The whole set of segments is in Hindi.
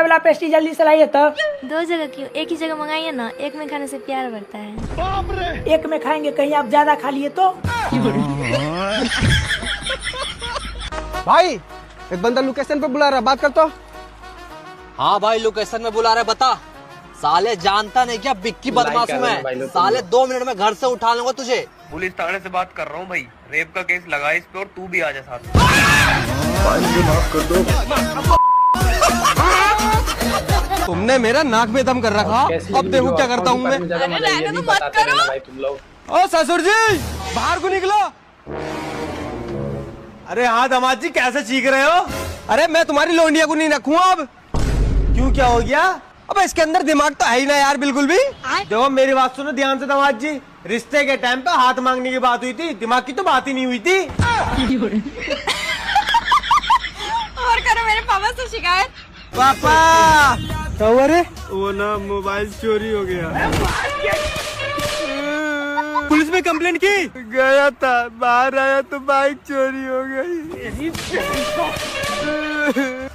वाला पेस्ट्री जल्दी से लाइए तो। 2 जगह क्यों, एक ही जगह मंगाइए ना, एक में खाने से प्यार बढ़ता है। एक में खाएंगे, कहीं आप ज्यादा खा लिए तो। भाई एक बंदा लोकेशन पे बुला रहा है, बात कर तो। हाँ भाई लोकेशन में बुला रहे, बता। साले जानता नहीं क्या बिक्की बदमाश हूँ मैं। साले 2 मिनट में घर से उठा लूंगा तुझे। पुलिस थाने से बात कर रहा हूँ भाई, रेप का केस लगा इस पे और तू भी आ जा साथ। माफ कर दो। तुमने मेरा नाक में दम कर रखा, अब देखो क्या करता हूँ मैं। तो मत करो। ओ ससुर जी बाहर को निकलो। अरे हाँ दामाद जी कैसे चीख रहे हो? अरे मैं तुम्हारी लोंडिया को नहीं रखूंगा अब। क्यों, क्या हो गया? अब इसके अंदर दिमाग तो है ही ना यार बिल्कुल भी। देखो मेरी बात सुनो ध्यान से दामाद जी, रिश्ते के टाइम पे हाथ मांगने की बात हुई थी, दिमाग की तो बात ही नहीं हुई थी। और करो मेरे पापा से शिकायत। पापा तो अरे वो ना मोबाइल चोरी हो गया। पुलिस में कंप्लेंट की? गया था, बाहर आया तो बाइक चोरी हो गई।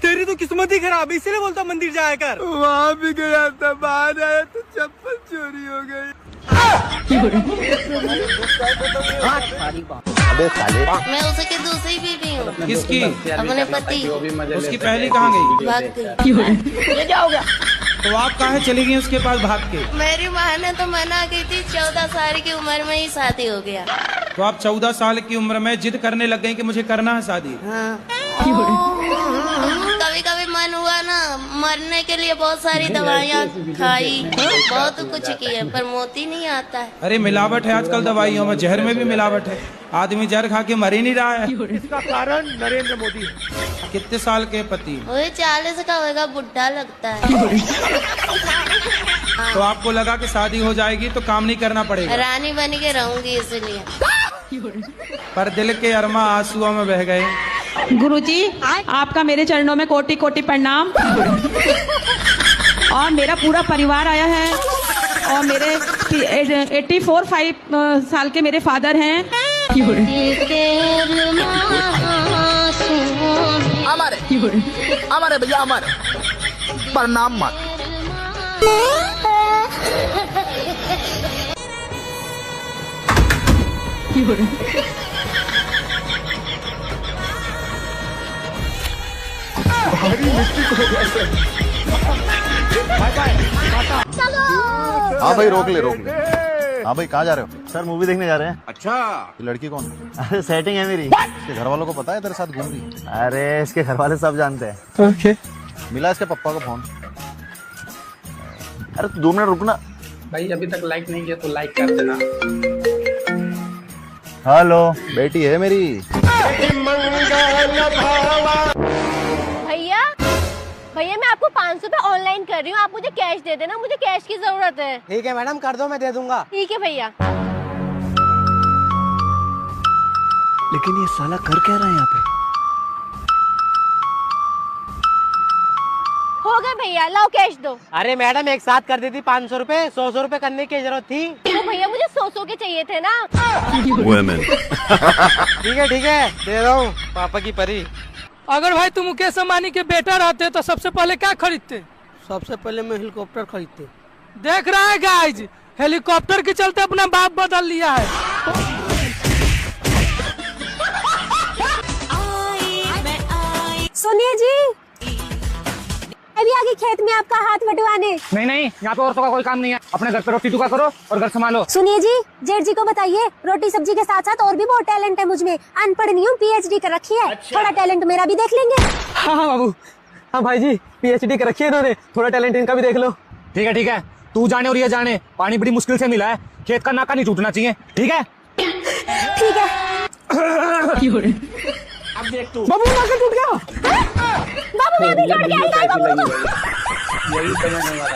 तेरी तो किस्मत ही खराब है, इसलिए बोलता मंदिर जाया कर। वहाँ भी गया था, बाहर आया तो चप्पल चोरी हो गई। मैं उसकी दूसरी बीवी हूँ। किसकी? अपने पति। उसकी पहली कहाँ गई? भाग गई। ये क्या हो गया? तो आप कहाँ चली गई उसके पास भाग के? मेरी माँ ने तो मना की थी, 14 साल की उम्र में ही शादी हो गया। तो आप 14 साल की उम्र में जिद करने लग गई कि मुझे करना है शादी? हाँ। कभी कभी मन हुआ ना, मरने के लिए बहुत सारी दवाइयाँ खाई, बहुत कुछ किया, पर मोती नहीं आता है। अरे मिलावट है आजकल दवाइयों में, जहर में भी मिलावट है। आदमी जहर खा के मर ही नहीं रहा है। इसका कारण नरेंद्र मोदी है। कितने साल के पति? वही 40 का होगा, बुढ़ा लगता है। तो आपको लगा कि शादी हो जाएगी तो काम नहीं करना पड़ेगा? रानी बन के रहूंगी इसलिए। पर दिल के अरमा आंसुओं में बह गए। गुरुजी आपका मेरे चरणों में कोटि कोटि प्रणाम। और मेरा पूरा परिवार आया है, और मेरे 84-5 साल के मेरे फादर हैं। हमारे भैया हमारे प्रणाम मत। हाँ भाई रोक ले। हाँ भाई कहाँ जा रहे हो? सर मूवी देखने जा रहे हैं। अच्छा ये लड़की कौन? अरे सेटिंग है मेरी। इसके घर वालों को पता है तेरे साथ घूम रही? अरे इसके घर वाले सब जानते हैं। ओके। मिला इसके पापा को फोन। अरे तू 2 मिनट रुकना भाई, अभी तक लाइक नहीं किया तो लाइक कर देना। हेलो बेटी है मेरी। भैया मैं आपको 500 रुपए ऑनलाइन कर रही हूँ, आप मुझे कैश दे देना, मुझे कैश की जरूरत है। ठीक है मैडम कर दो, मैं दे दूंगा। ठीक है भैया। लेकिन ये साला कर क्या रहा है यहाँ पे? हो गए भैया, लाओ कैश दो। अरे मैडम एक साथ कर देती 500 रुपए, 100 रुपए करने की जरूरत थी। तो भैया मुझे 100 के चाहिए थे ना। ठीक है दे रहा हूँ। पापा की परी। अगर भाई तुम मुकेश अंबानी के बेटा रहते तो सबसे पहले क्या खरीदते? सबसे पहले मैं हेलीकॉप्टर खरीदते। देख रहा है गाइज, हेलीकॉप्टर के चलते अपना बाप बदल लिया है। सुनिए जी, अभी आगे खेत में आपका हाथ बटवाने। नहीं, यहाँ पे औरतों का कोई काम नहीं है। अपने घर पे रोटी टुका करो और घर संभालो। सुनिए जी, जेठ जी को बताइए, रोटी सब्जी के साथ साथ और भी बहुत टैलेंट है मुझमें। अनपढ़ नहीं हूँ, PhD कर रखी है। अच्छा। थोड़ा टैलेंट मेरा भी देख लेंगे। हाँ बाबू, हाँ भाई जी PhD कर रखी है इन्होंने, थोड़ा टैलेंट इनका भी देख लो। ठीक है, तू जाने और ये जाने, पानी बड़ी मुश्किल से मिला है, खेत का नाका नहीं टूटना चाहिए। ठीक है। ठीक है। अब देख तू। बाबू नाका टूट गया। बाबू मैं भी टूट गया।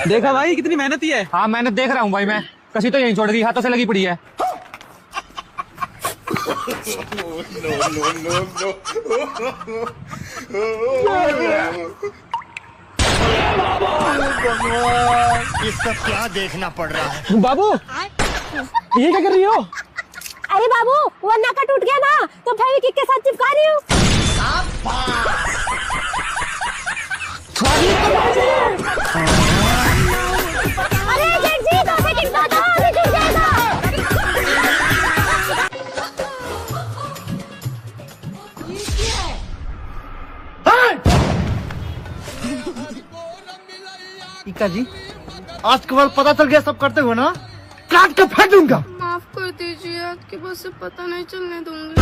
देखा भाई कितनी मेहनती है। हाँ मेहनत देख रहा हूँ भाई मैं, कसी तो यहीं छोड़ दी, हाथों से लगी पड़ी है। ये सब क्या देखना पड़ रहा है? बाबू ये क्या कर रही हो? अरे बाबू वो नाका टूट गया ना, तो फेविक्विक के साथ चिपका रही हूँ। इक्का जी, आज के बाद पता चल गया सब करते हो ना, काट के फेंक दूंगा। माफ कर दीजिए, आपके बस से पता नहीं चलने दूंगी।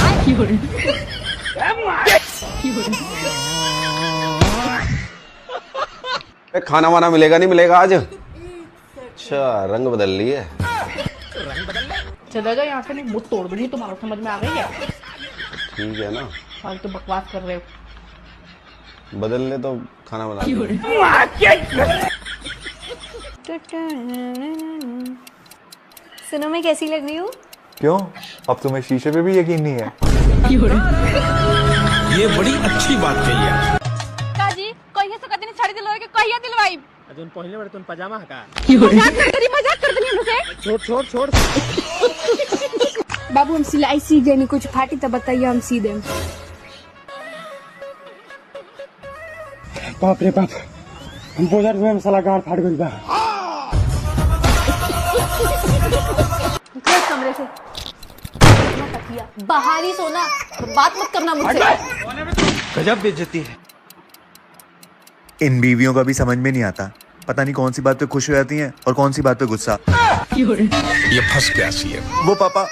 खाना वाना मिलेगा नहीं मिलेगा आज? अच्छा रंग बदल लिए। चला जाओ यहाँ से, नहीं मुझ तोड़ दूंगी तुम्हारा, समझ में आ गई है? ठीक है ना, फालतू बकवास कर रहे हो। बदलने तो खाना बना। सुनो, मैं कैसी लग रही हूँ? क्यों, अब तुम्हें शीशे पे भी यकीन नहीं है? ये बड़ी अच्छी बात कही है। काजी कहिए से कदी छाड़ी दिलवाई के कहिए दिलवाई। अजून पहले बड़े तुम पजामा का मजाक कर दनी हमसे। छोड़ बाबू, हम सिलाई सीख गए, नहीं कुछ फाटी तो बताइए, हम सी दें। बाप रे बाप, हम 2000 रुपये में साला गाड़ फाड़ गई बा। कमरे से बाहर ही सोना, बात मत करना मुझसे। गजब बेइज्जती है। इन बीवियों का भी समझ में नहीं आता, पता नहीं कौन सी बात पे खुश हो जाती हैं और कौन सी बात पे गुस्सा। ये फंस गया सी है वो पापा।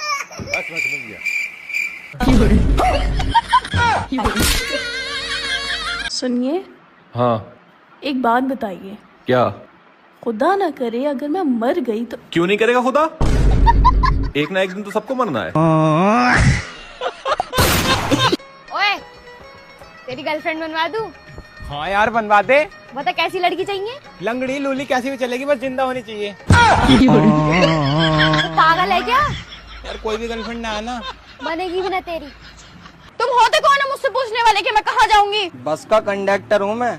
सुनिए, हाँ एक बात बताइए, क्या? खुदा ना करे अगर मैं मर गई तो। क्यों नहीं करेगा खुदा? एक ना एक दिन तो सबको मरना है। ओए, तेरी गर्लफ्रेंड बनवा दूं? हाँ यार बनवा दे। बता कैसी लड़की चाहिए? लंगड़ी लूली कैसी भी चलेगी, बस जिंदा होनी चाहिए। पागल है क्या? यार कोई भी गर्लफ्रेंड ना आना। बनेगी भी ना तेरी। तुम होते कौन है मुझसे पूछने वाले कि मैं कहाँ जाऊंगी? बस का कंडक्टर हूँ मैं।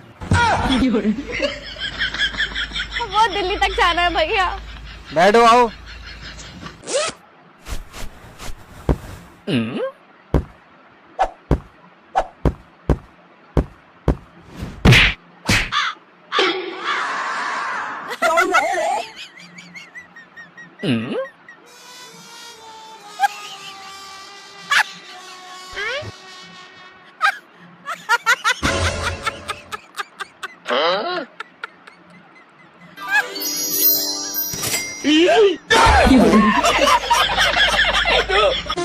वो दिल्ली तक जाना है भैया। बैठो आओ।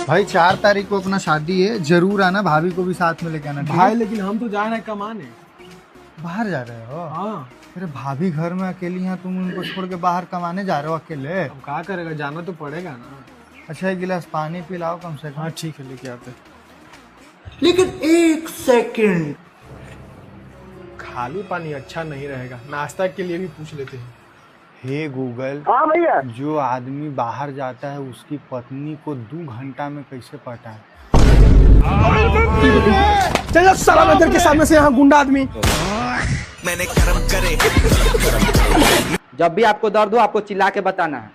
भाई 4 तारीख को अपना शादी है, जरूर आना, भाभी को भी साथ में लेके आना। भाई लेकिन हम तो जा रहे हैं कमाने। बाहर जा रहे हो? हाँ। अरे भाभी घर में अकेली हैं, तुम उनको छोड़ के बाहर कमाने जा रहे हो अकेले? अब क्या करेगा, जाना तो पड़ेगा ना। अच्छा, एक गिलास पानी पिलाओ कम से कम। हाँ ठीक है, लेके आते। लेकिन 1 सेकंड, खाली पानी अच्छा नहीं रहेगा, नाश्ता के लिए भी पूछ लेते हैं। हे गूगल, हाँ भैया, जो आदमी बाहर जाता है उसकी पत्नी को 2 घंटा में कैसे पटाए? चलो साला नजर के सामने से, यहाँ गुंडा आदमी। मैंने कर्म करे। जब भी आपको दर्द हो आपको चिल्ला के बताना है।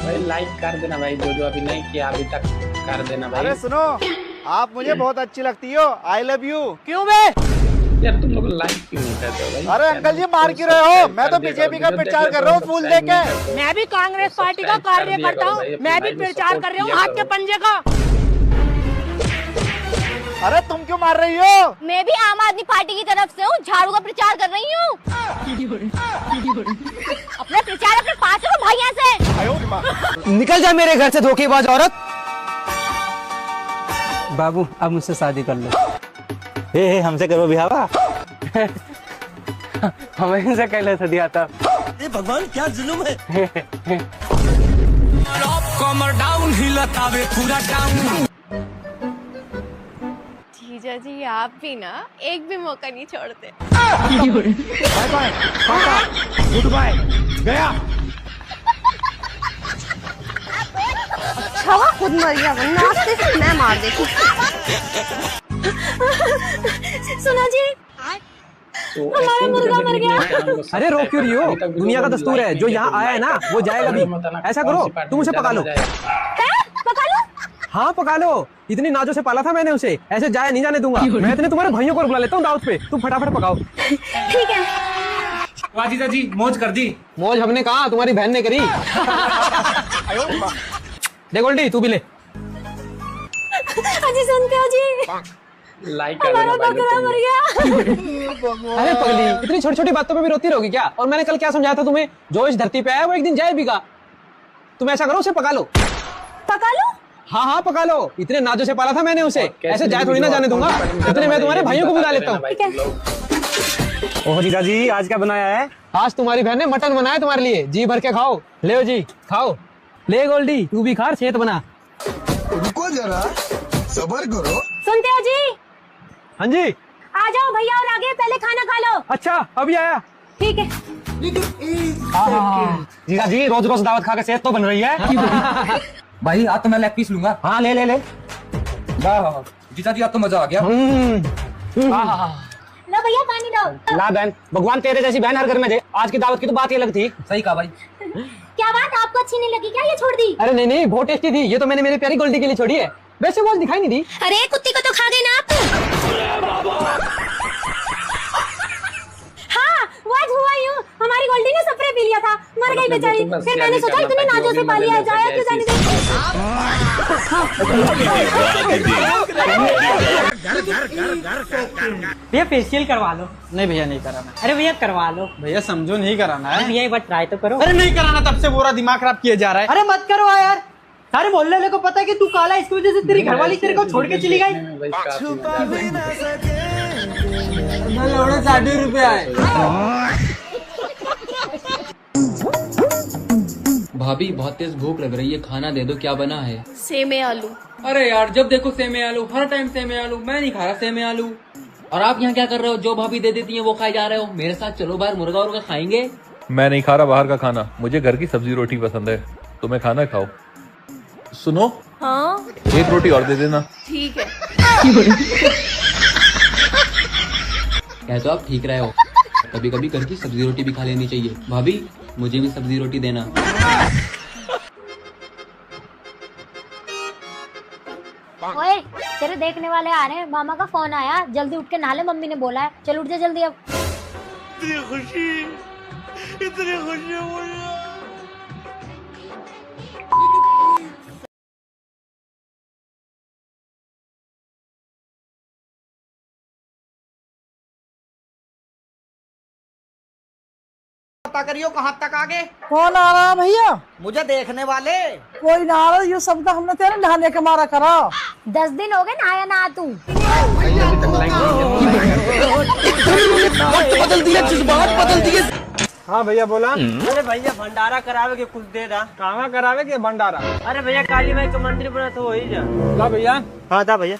भाई लाइक कर देना भाई, जो अभी नहीं किया अभी तक कर देना भाई। अरे सुनो, आप मुझे बहुत अच्छी लगती हो, आई लव यू। क्यों बे? यार तुम लोग लाइक क्यों नहीं करते हो भाई? अरे अंकल जी मार क्यों रहे हो? मैं तो बीजेपी का प्रचार कर रहा हूँ फूल देके। मैं भी कांग्रेस पार्टी का कार्यकर्ता हूँ, मैं भी प्रचार कर रही हूँ हाथ के पंजे का। अरे तुम क्यों मार रही हो? मैं भी आम आदमी पार्टी की तरफ से हूँ, झाड़ू का प्रचार कर रही हूँ। अपना प्रचार अपने पास रखो भाई, यहाँ से निकल जा मेरे घर से धोखेबाज औरत। बाबू अब मुझसे शादी कर लो। हे हमसे करो बिहावा। हमें इनसे कहले से दिया था। ये भगवान क्या जुल्म है। कमर डाउन हिलतावे पूरा डाउन। जीजा जी आप भी ना एक भी मौका नहीं छोड़ते। बाय बाय, गुड बाय, गया। अच्छा खुद मर गया, नाश्ते से मैं मार देती। सुनो जी, हमारा मुर्गा मर गया। अरे रो क्यों रही हो? दुनिया का दस्तूर है, जो यहाँ आया है ना वो जाएगा भी। ऐसा करो, तुम उसे पका लो। पका लो? हाँ पका लो, इतनी नाजों से पाला था मैंने उसे, ऐसे जाए नहीं जाने दूंगा। मैं इतने तुम्हारे भाइयों को बुला लेता हूँ दावत पे, तुम फटाफट पकाओ। ठीक है। वाह जीजा जी मौज कर दी। मौज हमने कहा, तुम्हारी बहन ने करी। दे गोल्डी तू भी ले। अजी सुनते हो जी, लाइक हमारा बकरा मर गया। अरे पगली, इतनी छोटी छोटी बातों पे भी रोती रहोगी क्या? और मैंने कल क्या समझाया था तुम्हें, जो इस धरती पे आया वो एक दिन जाएगा। तुम ऐसा करो, उसे पका लो। पका लो? हाँ हाँ पका लो, इतने नाजों से पाला था मैंने उसे, ऐसे जाए थोड़ी ना जाने दूंगा। इतने मैं तुम्हारे भाइयों को बुला लेता हूँ। ओह जीजा जी, आज क्या बनाया है? आज तुम्हारी बहन ने मटन बनाया तुम्हारे लिए, जी भर के खाओ। ले जी खाओ। ले गोल्डी, तू भी खा, सेहत बना। रुको जरा, सब्र करो। सुनते हो जी? हाँ जी। आ जाओ भैया और आगे, पहले खाना खा लो। अच्छा अभी आया। ठीक है। जीजा जी, रोज रोज दावत खा के सेहत तो बन रही है। भाई आज तो मैं लेग पीस लूंगा। हाँ ले ले ले। वाह जीजा जी, आज तो मजा आ गया। लो भैया पानी दो। ला बहन, भगवान तेरे जैसी बहन हर घर में दे। आज की दावत की तो बात ही अलग थी। सही कहा भाई। क्या बात, आपको अच्छी नहीं लगी क्या ये छोड़ दी? अरे नहीं नहीं, बहुत टेस्टी थी। ये तो मैंने मेरी प्यारी गोल्डी के लिए छोड़ी है। वैसे वो आज दिखाई नहीं दी। अरे कुत्ती को तो खा गए ना आप। हाँ वो आज हुआ यूं, हमारी गोल्डी ने स्प्रे पी लिया था, मर गई बेचारी। फिर मैंने सोचा इतने नाजों से पाली है, जाया क्यों जाने दे। भैया फेशियल करवा लो। नहीं भैया नहीं कराना। अरे भैया करवा लो। भैया समझो नहीं कराना है। भैया एक बार ट्राई तो करो। अरे नहीं कराना, तब से पूरा दिमाग खराब किया जा रहा है। अरे मत करो यार, सारे मोहल्ले वाले को पता है कि तू काला, इसकी वजह से तेरी घरवाली तेरे को छोड़ के चली गई। 60 रुपया है। भाभी बहुत तेज भूख लग रही है, खाना दे दो। क्या बना है? सेमे आलू। अरे यार, जब देखो सेमे आलू, हर टाइम सेमे आलू। मैं नहीं खा रहा सेमे आलू। और आप यहाँ क्या कर रहे हो? जो भाभी दे देती है वो खाए जा रहे हो। मेरे साथ चलो, बाहर मुर्गा उर्गा खाएंगे। मैं नहीं खा रहा बाहर का खाना, मुझे घर की सब्जी रोटी पसंद है। तुम्हें खाना खाओ। सुनो, हाँ एक रोटी और दे देना। ठीक है। क्या तो आप ठीक रहे हो, कभी कभी घर की सब्जी रोटी भी खा लेनी चाहिए। भाभी मुझे भी सब्जी रोटी देना। ओए तेरे देखने वाले आ रहे हैं, मामा का फोन आया, जल्दी उठ के नहा ले, मम्मी ने बोला है। चल उठ जा जल्दी अब। इतनी खुशी मुझे। पता करियो कहाँ तक आगे। कौन आ रहा है भैया? मुझे देखने वाले। कोई ना आ रहा, ये सब तो हमने तेरे नहाने के मारा करा। 10 दिन हो गए नहाया ना तू। बदल दिया, जज्बात बदल दिए। हाँ भैया बोला। अरे भैया भंडारा करावे के कुछ दे दा। कहाँ करावे के भंडारा? अरे भैया काली माई का मंदिर बना तो हो ही जा। ला भैया। हाँ था भैया।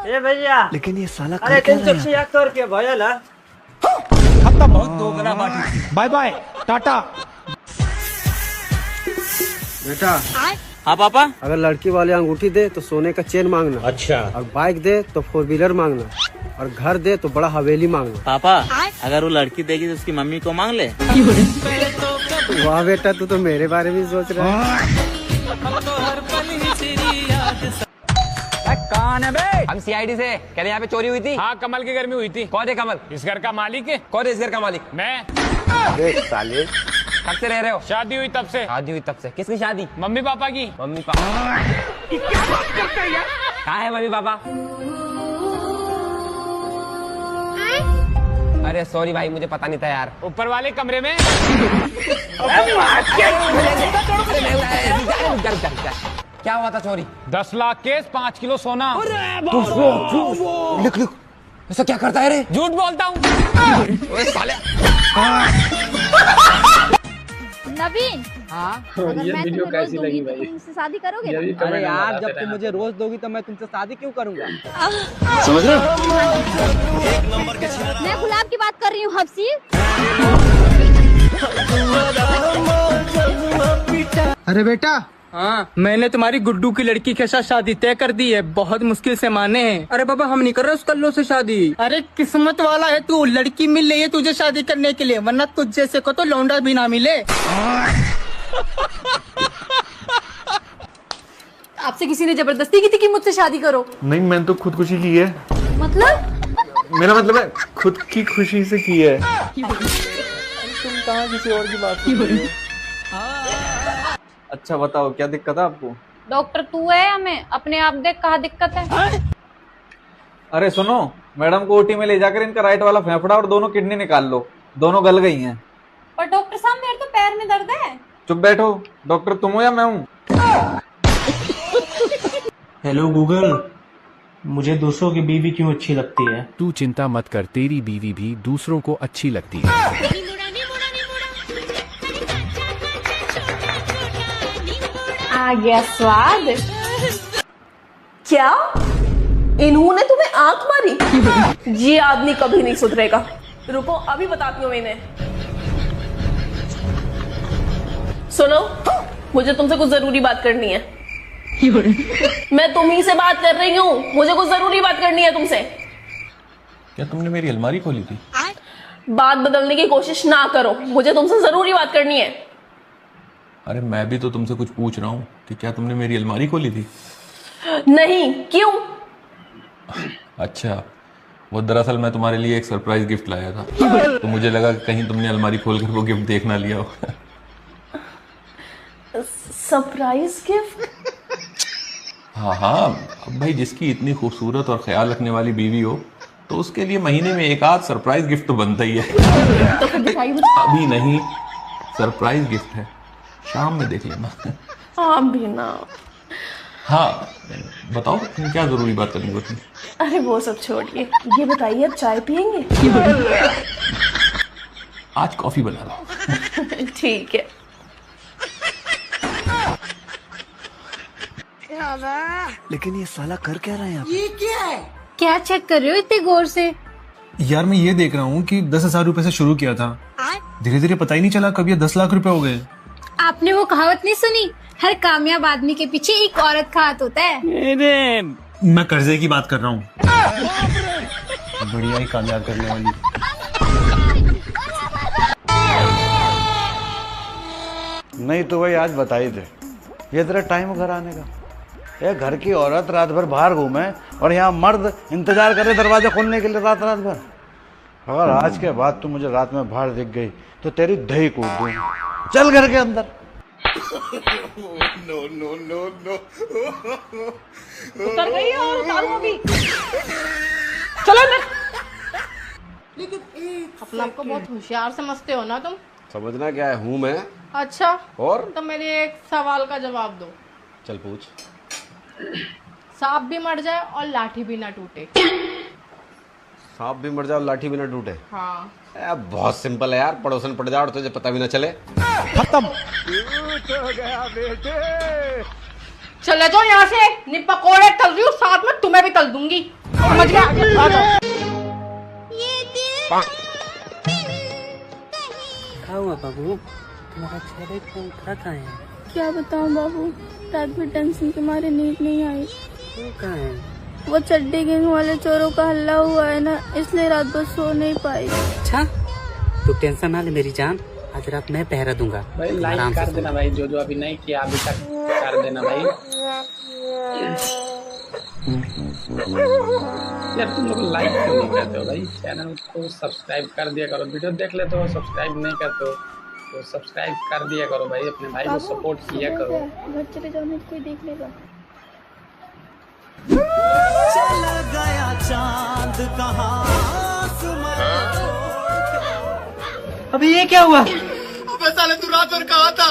ए भैया, लेकिन ये साला अरे 386 रुपया भैया ला। खत्म, बहुत दोगला बाटी। Bye bye, Tata. बेटा। हाँ पापा। अगर लड़की वाले अंगूठी दे तो सोने का चेन मांगना। अच्छा। और बाइक दे तो 4 व्हीलर मांगना। और घर दे तो बड़ा हवेली मांगना। पापा अगर वो लड़की देगी तो उसकी मम्मी को मांग ले। वाह बेटा, तू तो मेरे बारे में सोच रहा है। कौन है बे? हम सीआईडी से कह रहे यहाँ पे चोरी हुई थी। हाँ कमल के घर में हुई थी। कौन है कमल? इस घर का मालिक है। कौन है इस घर का मालिक? मैं। साले कब से रह रहे हो? शादी हुई तब से। शादी हुई तब से? किसकी शादी? मम्मी पापा की। मम्मी पापा कहाँ है मम्मी पापा? अरे सॉरी भाई, मुझे पता नहीं था यार। ऊपर वाले कमरे में। क्या हुआ था चोरी? 10 लाख केस, 5 किलो सोना। लिख ऐसा क्या करता है रे? झूठ बोलता हूँ। नवीन। हाँ ये वीडियो कैसी लगी भाई? तुमसे शादी करोगे ना? अरे यार, जब तुम मुझे रोज दोगी तो मैं तुमसे शादी क्यों करूंगा? समझ रहे हो? मैं गुलाब की बात कर रही हूँ हफ्सी। अरे बेटा। हाँ, मैंने तुम्हारी गुड्डू की लड़की के साथ शादी तय कर दी है। बहुत मुश्किल से माने हैं। अरे बाबा, हम नहीं कर रहे उस कल्लो से शादी। अरे किस्मत वाला है तू, लड़की मिल रही है तुझे शादी करने के लिए, वरना तुझ जैसे को तो लौंडा भी ना मिले। आपसे किसी ने जबरदस्ती की थी कि मुझसे शादी करो? नहीं, मैंने तो खुदकुशी की है। मतलब? मेरा मतलब है खुद की खुशी से की है। तुम कहाँ किसी और की बात कर रही हो? अच्छा बताओ, क्या दिक्कत है आपको? डॉक्टर तू है या मैं? अपने आप देख कहाँ दिक्कत है। अरे सुनो, मैडम को ओटी में ले जाकर इनका राइट वाला फेफड़ा और दोनों किडनी निकाल लो, दोनों गल गई हैं। पर डॉक्टर साहब मेरे तो पैर में दर्द है। चुप बैठो, डॉक्टर तुम हो या मैं हूँ? हेलो गूगल, मुझे दूसरों की बीवी क्यों अच्छी लगती है? तू चिंता मत कर, तेरी बीवी भी दूसरों को अच्छी लगती है। आ गया स्वाद। क्या इन्होंने तुम्हें आंख मारी? ये आदमी कभी नहीं सुधरेगा। रुको अभी बताती हूँ मैं इन्हें। सुनो, मुझे तुमसे कुछ जरूरी बात करनी है। मैं तुम्ही से बात कर रही हूँ, मुझे कुछ जरूरी बात करनी है तुमसे। क्या तुमने मेरी अलमारी खोली थी? बात बदलने की कोशिश ना करो, मुझे तुमसे जरूरी बात करनी है। अरे मैं भी तो तुमसे कुछ पूछ रहा हूँ कि क्या तुमने मेरी अलमारी खोली थी? नहीं, क्यों? अच्छा, वो दरअसल मैं तुम्हारे लिए एक सरप्राइज गिफ्ट लाया था, तो मुझे लगा कि कहीं तुमने अलमारी खोलकर वो गिफ्ट देख ना लिया हो। Surprise gift? हाँ हाँ, अब भाई जिसकी इतनी खूबसूरत और ख्याल रखने वाली बीवी हो तो उसके लिए महीने में एक आध सरप्राइज गिफ्ट तो बनता ही है। तो फिर दिखाई मुझे। अभी नहीं, सरप्राइज गिफ्ट है, शाम में देख लेना। हाँ भी ना। हाँ बताओ, तुम क्या जरूरी बात करनी हो तुम? अरे वो सब छोड़िए, ये बताइए अब चाय पियेंगे? आज कॉफी बना लो। ठीक है। लेकिन ये साला कर क्या रहा है यहाँ? ये क्या है? क्या चेक कर रहे हो इतने गौर से? यार मैं ये देख रहा हूँ कि 10,000 रुपए से शुरू किया था, धीरे धीरे पता ही नहीं चला कब ये 10 लाख रुपए हो गए। आपने वो कहावत नहीं सुनी, हर कामयाब आदमी के पीछे एक औरत का हाथ होता है। मैं कर्जे की बात कर रहा हूँ, बढ़िया ही कामयाब करने वाली। नहीं तो भाई आज बता ही दे, ये तेरा टाइम घर आने का। ये घर की औरत रात भर बाहर घूमे और यहाँ मर्द इंतजार करे दरवाजा खोलने के लिए रात रात भर। अगर आज के बाद तू मुझे रात में बाहर दिख गई तो तेरी दही कूट दूंगी। चल घर के अंदर। No no no no. उतर गई और उतारू अभी। चलो अंदर। अपने आपको बहुत होशियार समझते हो ना तुम? समझना क्या है, हूँ मैं। अच्छा, और तो मेरे एक सवाल का जवाब दो। चल पूछ। सांप भी मर जाए और लाठी भी ना टूटे। सांप भी मर जाए और लाठी भी ना टूटे? हाँ। बहुत सिंपल है यार, पड़ोसन पड़ जाए और तुझे पता भी ना चले। खत्म। हो गया बेटे। चले जाओ यहाँ से, नहीं पकोड़े तल रही हूँ, साथ में तुम्हें भी तल दूंगी। समझ गया? आ जाओ। क्या हुआ बाबू, तुम्हारा चेहरा क्यों उतरा है? क्या बताऊं बाबू, रात में टेंशन के मारे नींद नहीं आई। कहाँ है? वो चड्डी गैंग वाले चोरों का हल्ला हुआ है ना, इसलिए रात भर सो नहीं पाई। अच्छा, तू टेंशन ना ले मेरी जान, आज रात मैं पहरा दूंगा। भाई लाइक कर देना भाई, जो जो अभी नहीं किया अभी तक कर देना भाई। यार तुम लोग लाइक क्यों नहीं करते हो भाई? चैनल को सब्सक्राइब कर दिया करो, वीडियो देख लेते हो सब्सक्राइब नहीं करते हो तो सब्सक्राइब कर दिया करो भाई, अपने भाई को सपोर्ट किया करो। घर चले जाओ, नहीं कोई देख लेगा। चल गया चांद कहाँ। अभी ये क्या हुआ? अबे साले तू रात भर कहाँ था?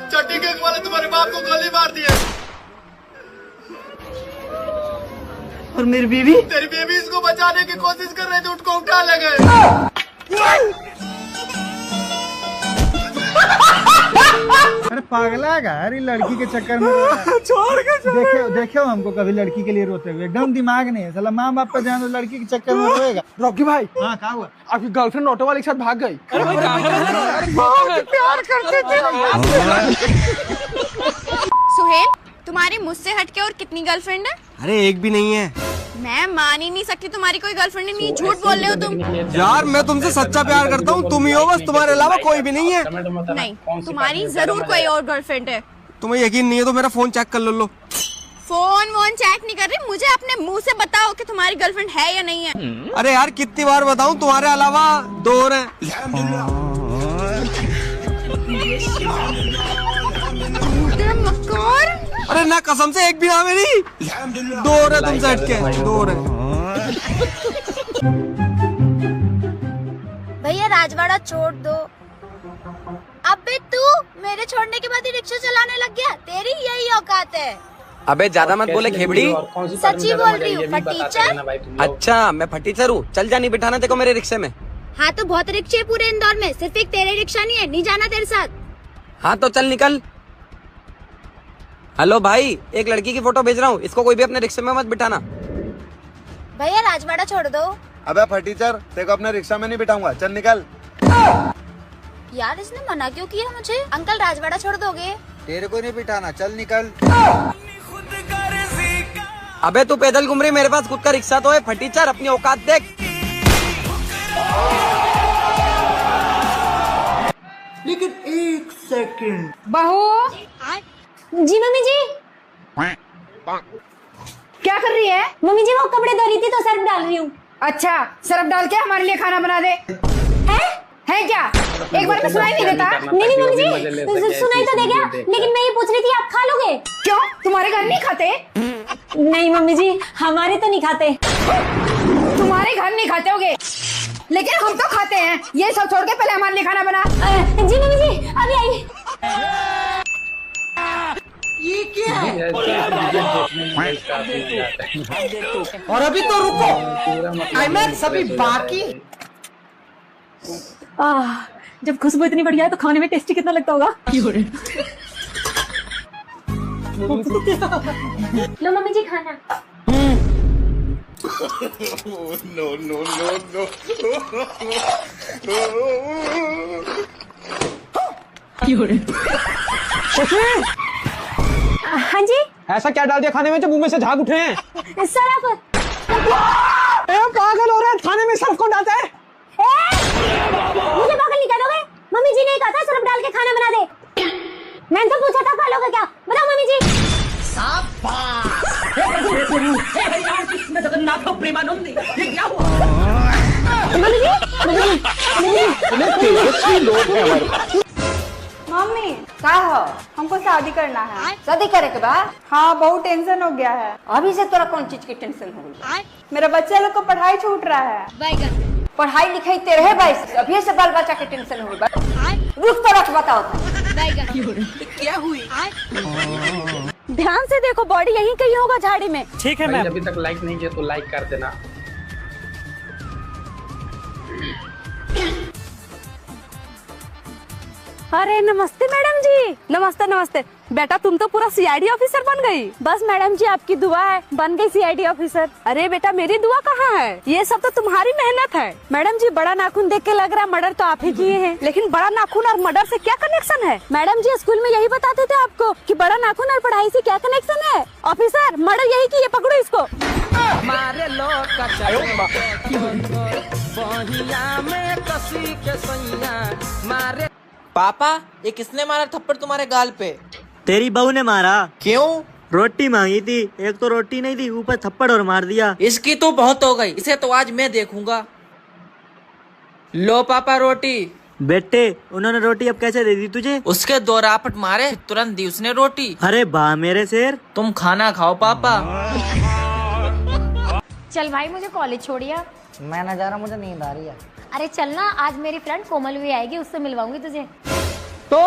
चड्डी गैंग वाले तुम्हारे बाप को गोली मार दिए। और मेरी बीवी? तेरी बेबी इसको बचाने की कोशिश कर रहे थे, उनको उठा ले गए। अरे पागला है यार, ये लड़की के चक्कर में छोड़ के देखे हो हमको कभी लड़की के लिए रोते हुए? एकदम दिमाग नहीं है साला, माँ बाप का जान लड़की के चक्कर में रोएगा। रॉकी भाई, हाँ क्या हुआ? आपकी गर्लफ्रेंड ऑटो वाले के साथ भाग गई। प्यार करते थे। सुहेल, तुम्हारी मुझसे हटके और कितनी गर्लफ्रेंड है? अरे एक भी नहीं है। मैं मान ही नहीं सकती तुम्हारी कोई गर्लफ्रेंड नहीं। झूठ बोल रहे हो तुम। यार मैं तुमसे सच्चा प्यार करता हूँ, तुम ही हो बस, तुम्हारे अलावा कोई भी नहीं है। नहीं, तुम्हारी जरूर कोई और गर्लफ्रेंड है। तुम्हें यकीन नहीं है तो मेरा फोन चेक कर लो। फोन वोन चेक नहीं कर रही, मुझे अपने मुंह से बताओ कि तुम्हारी गर्लफ्रेंड है या नहीं है। अरे यार कितनी बार बताऊं, तुम्हारे अलावा 2 और हैं। अरे ना कसम से एक भी ना मेरी। दो रहे तुमसे हटके, दो रहे। भैया राजवाड़ा छोड़ दो। अबे तू मेरे छोड़ने के बाद ही रिक्शा चलाने लग गया, तेरी यही औकात है। अबे ज्यादा मत बोले खेबड़ी। सच्ची बोल रही हूँ फटीचर। अच्छा मैं फटीचर हूँ, चल जा, नहीं बिठाना तेको मेरे रिक्शे में। हाँ तो बहुत रिक्शे पूरे इंदौर में, सिर्फ एक तेरे रिक्शा नहीं है, नहीं जाना तेरे साथ। हाँ तो चल निकल। हेलो भाई, एक लड़की की फोटो भेज रहा हूँ, इसको कोई भी अपने रिक्शे में मत बिठाना। भैया राजवाड़ा छोड़ दो। अबे फटीचर, तेको अपने रिक्शा में नहीं बिठाऊंगा, चल निकल। यार इसने मना क्यों किया मुझे? अंकल राजवाड़ा छोड़ दोगे? तेरे को नहीं बिठाना, चल निकल। अबे तू पैदल घूम रही, मेरे पास खुद का रिक्शा तो है। फटीचर अपनी औकात देख। लेकिन एक सेकंड। बहू जी मम्मी जी। क्या कर रही है? मम्मी जी वो कपड़े धो रही थी तो सर्फ डाल रही हूँ। अच्छा सर्फ डाल के हमारे लिए खाना बना दे। है क्या? एक बार तो सुनाई नहीं देता? नहीं मम्मी जी सुनाई तो दे गया, लेकिन मैं ये पूछ रही थी आप खा लोगे? क्यों, तुम्हारे घर नहीं खाते? नहीं मम्मी जी हमारे तो नहीं खाते। तुम्हारे घर नहीं खाते होगे, लेकिन हम तो खाते हैं। ये सब छोड़ के पहले हमारे लिए खाना बना। जी मम्मी जी अभी आई। ये क्या है? और अभी तो रुको, आईमैक्स अभी बाकी। जब खुशबू इतनी बढ़िया है तो खाने में टेस्टी कितना लगता होगा। लो मम्मी जी खाना। No no no no. हाँ जी। ऐसा क्या डाल दिया खाने में जो मुंह में से झाग उठे हैं? सरफ। पागल हो रहा है, खाने में सर्फ कौन डालता है? मुझे पागल नहीं करोगे? मम्मी जी ने कहा था सर्फ डाल के खाना बना दे। मैंने तो पूछा था खा लोगे क्या? बताओ मम्मी जी। मम्मी का हो, हमको शादी करना है। शादी करे के बाद? हाँ बहुत टेंशन हो गया है। अभी से तोरा कौन चीज की टेंशन हो गई? मेरा बच्चा लोग को पढ़ाई छूट रहा है। पढ़ाई लिखाई तेरे है भाई, अभी से बाल बच्चा के टेंशन हो गई। रुक तो रख, बताओ क्या हुई? ध्यान से देखो, बॉडी यहीं कहीं होगा झाड़ी में। ठीक है मैम। अभी तक लाइक नहीं किया तो लाइक कर देना। अरे नमस्ते मैडम जी। नमस्ते नमस्ते। बेटा तुम तो पूरा सीआईडी ऑफिसर बन गई। बस मैडम जी आपकी दुआ है, बन गई सीआईडी ऑफिसर। अरे बेटा मेरी दुआ कहाँ है, ये सब तो तुम्हारी मेहनत है। मैडम जी बड़ा नाखून देख के लग रहा है मर्डर तो आप ही किए हैं, लेकिन बड़ा नाखून और मर्डर से क्या कनेक्शन है? मैडम जी स्कूल में यही बताते थे आपको कि बड़ा नाखून और पढ़ाई से क्या कनेक्शन है। ऑफिसर मर्डर यही किए, पकड़ो इसको। मारे लोग मारे। पापा ये किसने मारा थप्पड़ तुम्हारे गाल पे? तेरी बहू ने मारा। क्यों? रोटी मांगी थी, एक तो रोटी नहीं दी, ऊपर थप्पड़ और मार दिया। इसकी तो बहुत हो गई, इसे तो आज मैं देखूंगा। लो पापा रोटी। बेटे उन्होंने रोटी अब कैसे दे दी तुझे? उसके दो रापट मारे, तुरंत दी उसने रोटी। अरे वाह मेरे शेर। तुम खाना खाओ पापा। चल भाई मुझे कॉलेज छोड़िया। मैं ना जा रहा, मुझे नींद आ रही है। अरे चलना, आज मेरी फ्रेंड कोमल भी आएगी, उससे मिलवाऊंगी तुझे। तो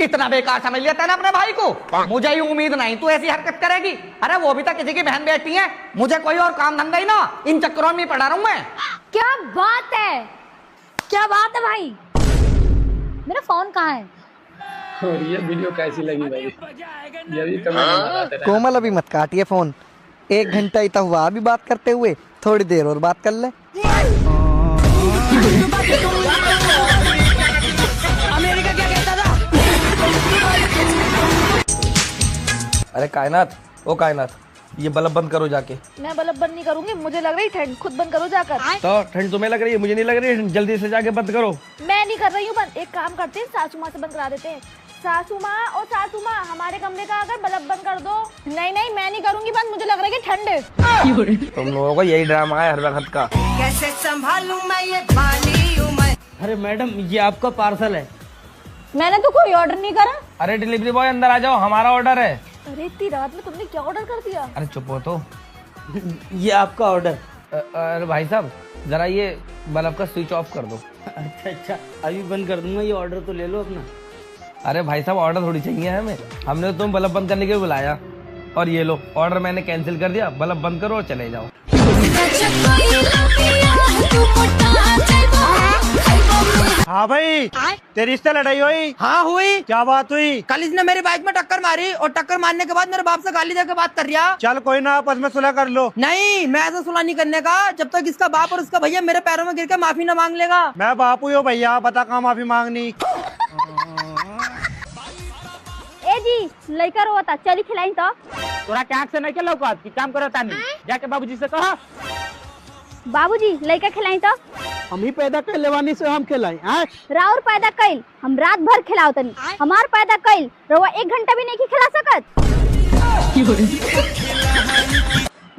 इतना बेकार समझ लिया तेने अपने भाई को? मुझे ही उम्मीद नहीं तू ऐसी हरकत करेगी। अरे वो भी तो किसी की बहन बेटी है, मुझे कोई और काम धंधा ही ना, इन चक्करों में पड़ा रहूं मैं। क्या बात है, क्या बात है भाई। मेरा फोन कहाँ है? और ये वीडियो कैसी लगी भाई, ये भी कमेंट में बताते रहना। कोमल अभी मत काटिए फोन, 1 घंटा ही तो हुआ अभी बात करते हुए, थोड़ी देर और बात कर ले। अमेरिका क्या कहता था? अरे कायनात, ओ कायनात, ये बल्ब बंद करो जाके। मैं बल्ब बंद नहीं करूंगी, मुझे लग रही ठंड, खुद बंद करो जाकर। तो ठंड तुम्हें लग रही है, मुझे नहीं लग रही है, जल्दी से जाके बंद करो। मैं नहीं कर रही हूँ बंद, एक काम करते हैं सासू माँ से बंद करा देते हैं। सासू माँ हमारे कमरे का अगर बल्ब बंद कर दो। नहीं नहीं मैं नहीं करूंगी बंद, मुझे लग रहा है कि ठंड है। तुम लोगों का यही ड्रामा है हर वक्त का। कैसे संभालूं मैं ये पानी हूं मैं। अरे मैडम ये आपका पार्सल है। मैंने तो कोई ऑर्डर नहीं करा। अरे डिलीवरी बॉय अंदर आ जाओ, हमारा ऑर्डर है। अरे इतनी रात में तुमने क्या ऑर्डर कर दिया? अरे चुप हो तो। ये आपका ऑर्डर। अरे भाई साहब जरा ये बल्ब का स्विच ऑफ कर दो। अच्छा अभी बंद कर दूंगा, ये ऑर्डर तो ले लो अपना। अरे भाई साहब ऑर्डर थोड़ी चाहिए हमें, हमने तो तुम बल्ब बंद करने के लिए बुलाया। और ये लो ऑर्डर मैंने कैंसिल कर दिया, बल्ब बंद करो और चले जाओ। हाँ भाई, तेरी रिश्ते लड़ाई हुई? हाँ हुई। क्या बात हुई? कल इसने मेरी बाइक में टक्कर मारी और टक्कर मारने के बाद मेरे बाप से गाली देकर बात कर रहा। चल कोई ना, आपस में सुलह कर लो। नहीं, मैं ऐसा सुलह नहीं करने का जब तक इसका बाप और इसका भैया मेरे पैरों में गिर के माफी न मांग लेगा। मैं बापू हो भैया, बता कहाँ माफी मांगनी। ए जी लड़का रोता, चली खिलाई तो। तोरा क्या आँख से नहीं खेलो का की काम करो तानी, जाके बाबूजी से कहा। बाबूजी लड़का खिलाई तो। हम ही पैदा कर लेवानी से हम खिलाई। राउर पैदा कइल हम रात भर खिलाओ तनी, हमार पैदा कइल रवा 1 घंटा भी नहीं खिला सकत।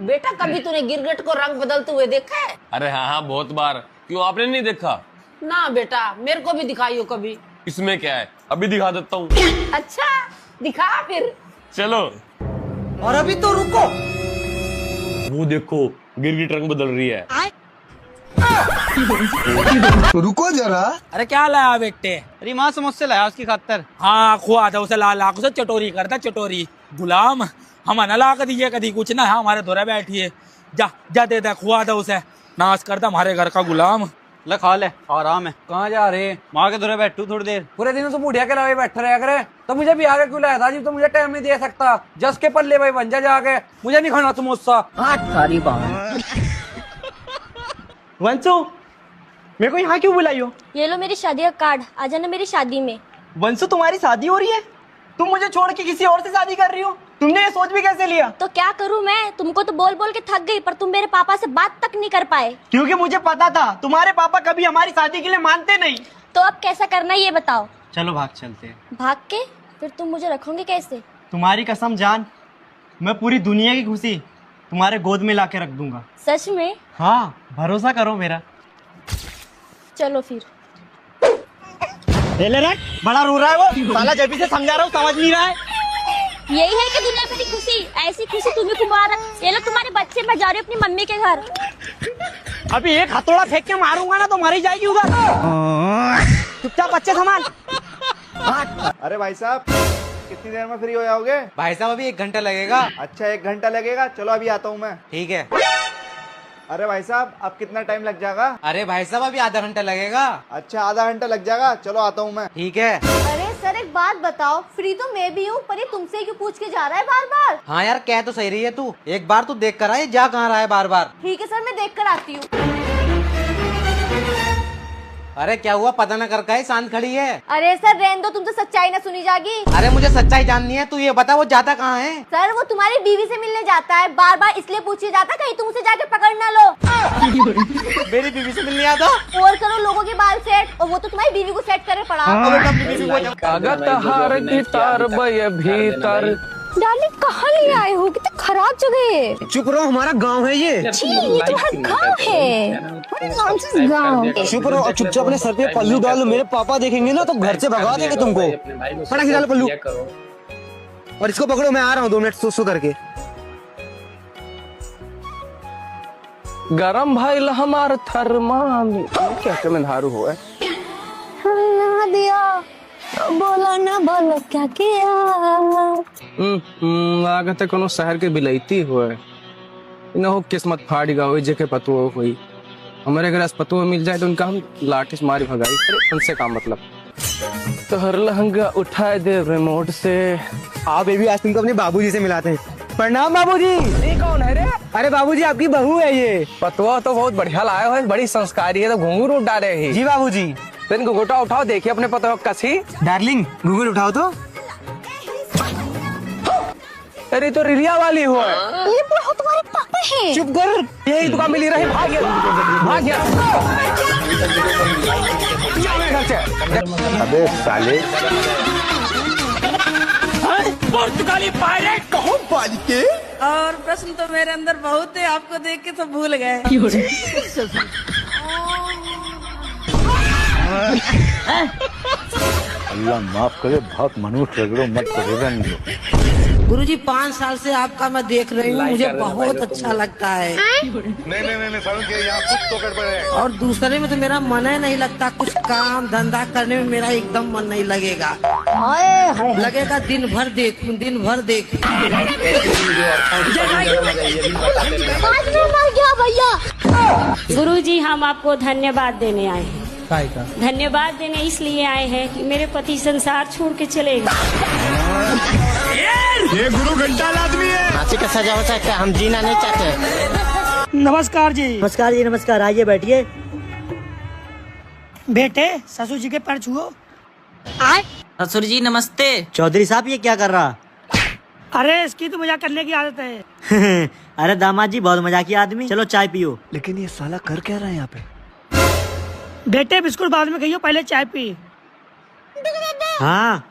बेटा कभी तूने गिरगिट को रंग बदलते हुए देखा है? अरे हाँ बहुत बार। क्यों आपने नहीं देखा? ना बेटा, मेरे को भी दिखाइयो कभी। इसमें क्या है, अभी दिखा देता हूँ। अच्छा दिखा फिर। चलो। और अभी तो रुको, वो देखो गिरगिट रंग बदल रही है। रुको जरा। अरे क्या लाया बेटे? अरे माँ समोसे लाया उसकी खातर। हाँ खुआ था उसे, लाल आंखों से चटोरी करता, चटोरी गुलाम। हम न ला कर दिए कभी कुछ ना, हमारे धोरे बैठिए। जा जा दे खुआ था उसे, नाश करता हमारे घर का गुलाम। ले खा ले, आराम है। कहाँ जा रहे? माँ के धोरे बैठू थोड़ी देर। पूरे दिन तो बुढ़िया के अलावा बैठे रहा करे, तो मुझे भी आगे क्यों लाया था? जी तो मुझे टाइम नहीं दे सकता। जस के पल्ले भाई बन जा जाके, मुझे नहीं खाना समोसा। सारी बात। वंशु, मेरे को यहाँ क्यों बुलाई हो? ये लो मेरी शादी का कार्ड, आ जाना मेरी शादी में। वंशु तुम्हारी शादी हो रही है? तुम मुझे छोड़ के किसी और से शादी कर रही हो? तुमने ये सोच भी कैसे लिया? तो क्या करूं मैं, तुमको तो बोल बोल के थक गई, पर तुम मेरे पापा से बात तक नहीं कर पाए। क्योंकि मुझे पता था तुम्हारे पापा कभी हमारी शादी के लिए मानते नहीं। तो अब कैसा करना ये बताओ। चलो भाग चलते हैं। भाग के? फिर तुम मुझे रखोगे कैसे? तुम्हारी कसम जान, मैं पूरी दुनिया की खुशी तुम्हारे गोद में लाके रख दूंगा। सच में? हाँ भरोसा करो मेरा। चलो फिर। ले रख, बड़ा रो रहा है वो साला, जब से समझा रहा हूँ समझ नहीं रहा है। यही है कि दुनिया मेरी खुशी, ऐसी खुशी तुम्हें कुमार। ये लो तुम्हारे बच्चे, मैं जा रही हूँ अपनी मम्मी के घर। अभी एक हथौड़ा फेंक के मारूंगा ना तो मरी जाएगी उधर। चुपचाप बच्चे संभाल। अरे भाई साहब कितनी देर में फ्री हो जाओगे? भाई साहब अभी 1 घंटा लगेगा। अच्छा 1 घंटा लगेगा, चलो अभी आता हूँ मैं। ठीक है। अरे भाई साहब अब कितना टाइम लग जाएगा? अरे भाई साहब अभी आधा घंटा लगेगा। अच्छा आधा घंटा लग जाएगा, चलो आता हूँ मैं। ठीक है। अरे सर एक बात बताओ, फ्री तो मैं भी हूँ, पर ये तुमसे क्यों पूछ के जा रहा है बार बार? हाँ यार कह तो सही रही है तू, एक बार तू देख कर आए, जा कहाँ रहा है बार बार। ठीक है सर, मैं देख कर आती हूँ। अरे क्या हुआ, पता न कर का शांत खड़ी है। अरे सर रहने दो, तुमसे सच्चाई ना सुनी जाएगी। अरे मुझे सच्चाई जाननी है, तू ये बता वो जाता कहाँ है? सर वो तुम्हारी बीवी से मिलने जाता है, बार बार इसलिए पूछे जाता कहीं तुम उसे जाके पकड़ ना लो। मेरी बीवी से मिलने आता? और करो लोगों के बाल सेट, और वो तो तुम्हारी बीवी को सेट करे भीतर डार्लिंग कहाँ ले आए हो, कितने खराब जगह है। चुप रहो, हमारा गांव है ये। ये तुम्हारा गांव है? गांव। चुप रहो, चुपचाप अपने सर पे पल्लू डालो, मेरे पापा देखेंगे ना तो घर से भगा देंगे तुमको। फटाक से डालो पल्लू, और इसको पकड़ो, मैं आ रहा हूँ 2 मिनट सो करके। गरम भाई हमार थर्मामीटर कैसे में धारू हुआ है। दिया बोला ना, बोलो क्या किया। लागत है कोनो शहर के बिलैती हुए न हो, किस्मत फाड़ गा हुई जेके पतुओ हुई। हमारे घर पतुओ मिल जाए तो उनका हम लाठी से मारी भगाई। उनसे काम मतलब तोहर लहंगा उठाए दे रिमोट से। हाँ बेबी, आज तुमको अपने बाबूजी से मिलाते हैं। प्रणाम बाबूजी। ये कौन है रे? अरे बाबूजी आपकी बहू है ये। पतुआ तो बहुत बढ़िया लाए हो, बड़ी संस्कारी है, तो घुंघरू उठ डाले ही। जी बाबूजी। तो इनको घुटा उठाओ, देखिए अपने पतुआ कसी। डार्लिंग घुंघरू उठाओ तो। अरे तो रिलिया वाली हो। ये बुढ़ा तुम्हारे पापा है। चुप कर, यही दुकान मिली रही, भाग गया भाग गया। अबे साले पुर्तगाली पायरेट कहूँ पाली के। और प्रश्न तो मेरे अंदर बहुत है, आपको देख के तो भूल गए। अल्लाह माफ करे, बहुत मनुष्य रगड़ो मत करेगा नहीं लो। गुरुजी 5 साल से आपका मैं देख रही हूँ, मुझे बहुत अच्छा लगता है। नहीं सारुण के यहाँ कुछ तो गड़बड़ है। और दूसरे में तो मेरा मन ही नहीं लगता, कुछ काम धंधा करने में मेरा एकदम मन नहीं लगेगा। लगेगा दिन भर देखूं। गुरुजी हम आपको धन्यवाद देने आए हैं। धन्यवाद देने इसलिए आए हैं कि मेरे पति संसार छोड़ के चले गए। ये गुरु घंटाल आदमी है। फांसी का सजा हो सकता है, हम जीना नहीं चाहते। नमस्कार जी। नमस्कार जी, नमस्कार। आइए बैठिए। बेटे ससुर जी के पैर छुओ। ससुर जी नमस्ते। चौधरी साहब ये क्या कर रहा? अरे इसकी तो मजाक करने की आदत है। अरे दामाद जी बहुत मजाकी आदमी। चलो चाय पियो। लेकिन ये साला कर क्या रहा है यहाँ पे? बेटे बिस्कुट बाद में खाइयो, पहले चाय पी। हाँ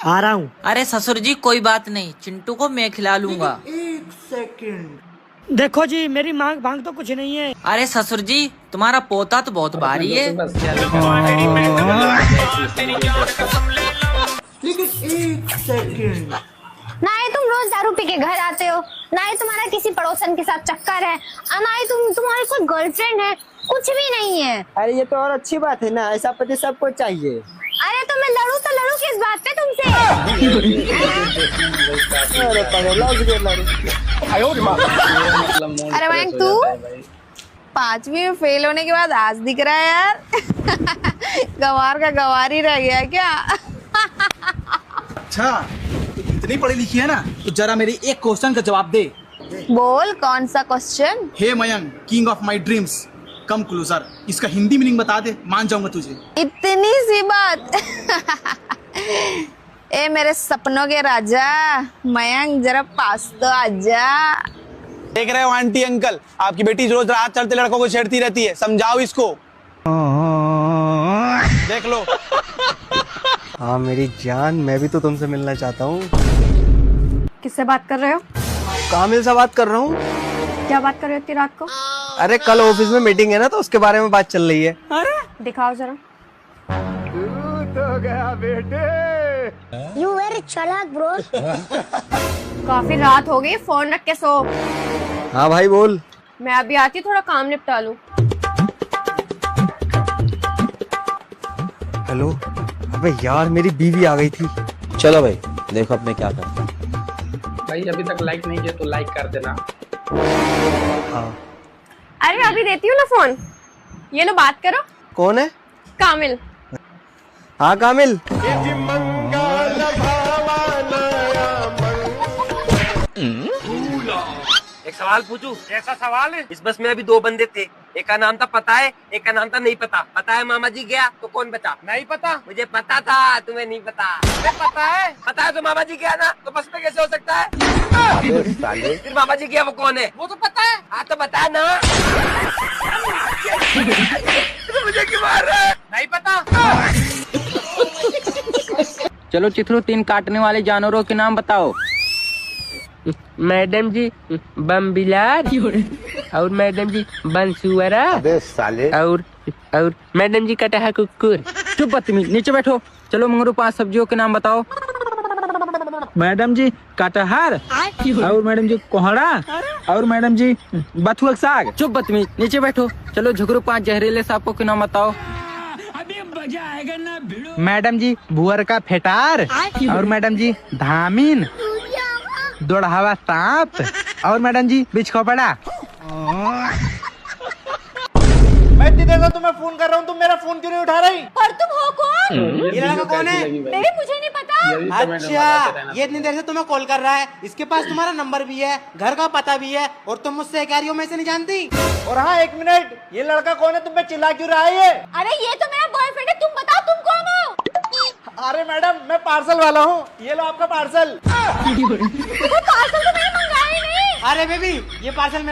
आ रहा हूँ। अरे ससुर जी कोई बात नहीं, चिंटू को मैं खिला लूंगा। 1 सेकंड। देखो जी मेरी मांग भांग तो कुछ नहीं है। अरे ससुर जी तुम्हारा पोता तो बहुत भारी है। लेकिन 1 सेकंड। ना ही तुम रोज दारू पी के घर आते हो, ना ही तुम्हारा किसी पड़ोसन के साथ चक्कर है, ना ही तुम्हारी कोई गर्लफ्रेंड है, कुछ भी नहीं है। अरे ये तो और अच्छी बात है ना, ऐसा पति सबको चाहिए। अरे तो मैं लड़ू किस बात पे तुमसे? अरे मयंक तू 5वीं में फेल होने के बाद आज दिख रहा है यार। गंवार का गंवार ही रह गया क्या? अच्छा इतनी पढ़ी लिखी है ना, तो जरा मेरी एक क्वेश्चन का जवाब दे। बोल कौन सा question? Hey Mayank, king of my dreams, come closer, इसका हिंदी मीनिंग बता दे, मान जाऊंगा तुझे। इतनी सी बात। ए मेरे सपनों के राजा मयंक, जरा पास तो आजा। देख रहे हो आंटी अंकल, आपकी बेटी रोज रात चलते लड़कों को छेड़ती रहती है, समझाओ इसको। देख लो। हाँ मेरी जान, मैं भी तो तुमसे मिलना चाहता हूँ। किससे बात कर रहे हो? कामिल से बात कर रहा हूँ। क्या बात कर रहे हो इतनी रात को? अरे कल ऑफिस में मीटिंग है ना, तो उसके बारे में बात चल रही है। अरे दिखाओ जरा। तो गया बेटे। यू वेरी चालाक ब्रो। काफी रात हो गई, फोन रख के सो। हाँ भाई बोल। मैं अभी आती हूँ, थोड़ा काम निपटा लूं। हेलो। अबे यार मेरी बीवी आ गई थी। चलो भाई देखो अब मैं क्या करता। भाई अभी तक लाइक नहीं किया तो लाइक कर देना। हाँ। अरे अभी देती हूँ ना फोन, ये लो बात करो। कौन है? कामिल। हाँ कामिल। एक सवाल पूछूं? कैसा सवाल है? इस बस में अभी 2 बंदे थे, एक का नाम था पता है, एक का नाम था नहीं पता। पता है मामा जी गया तो कौन बचा? नहीं पता। मुझे पता था, तुम्हें नहीं पता। पता है तो मामा जी गया ना, तो बस में कैसे हो सकता है? फिर मामा जी गया वो कौन है? वो तो पता है। हाँ तो बता ना। तो मुझे क्यों मार रहा है? नहीं पता। चलो चित्रो, 3 काटने वाले जानवरों के नाम बताओ। मैडम जी बम बिलार, और मैडम जी बंसुअरा, और मैडम जी कटहा कुकुर। चुप बदतमीज, नीचे बैठो। चलो मंगरू 5 सब्जियों के नाम बताओ। मैडम जी कटहर, और मैडम जी कोहड़ा, और मैडम जी बथुआ साग। चुप बदतमीज, नीचे बैठो। चलो झुगरू 5 जहरीले सांपों के नाम बताओ। मैडम जी भुअर का फेटार, और मैडम जी धामीन, दोड़ावा सांप, और मैडम जी बिछखोपड़ा। मैं इतनी देर से तुम्हें फोन कर रहा हूँ, तुम मेरा फोन क्यों नहीं उठा रही? और तुम हो कौन? ये लड़का कौन है? बेबी मुझे नहीं पता। अच्छा ये इतनी देर से तुम्हें कॉल कर रहा है, इसके पास तुम्हारा नंबर भी है, घर का पता भी है, और तुम मुझसे क्या रही हो मैं इसे नहीं जानती। और हाँ 1 मिनट, ये लड़का कौन है? तुम पे चिल्ला क्यों रहा है ये? अरे ये तो मेरा बॉयफ्रेंड है, तुम बताओ तुम कौन हो? अरे मैडम मैं पार्सल वाला हूँ, ये लो आपका पार्सल। पार्सल तो मैंने मंगाया ही नहीं। अरे बेबी ये पार्सल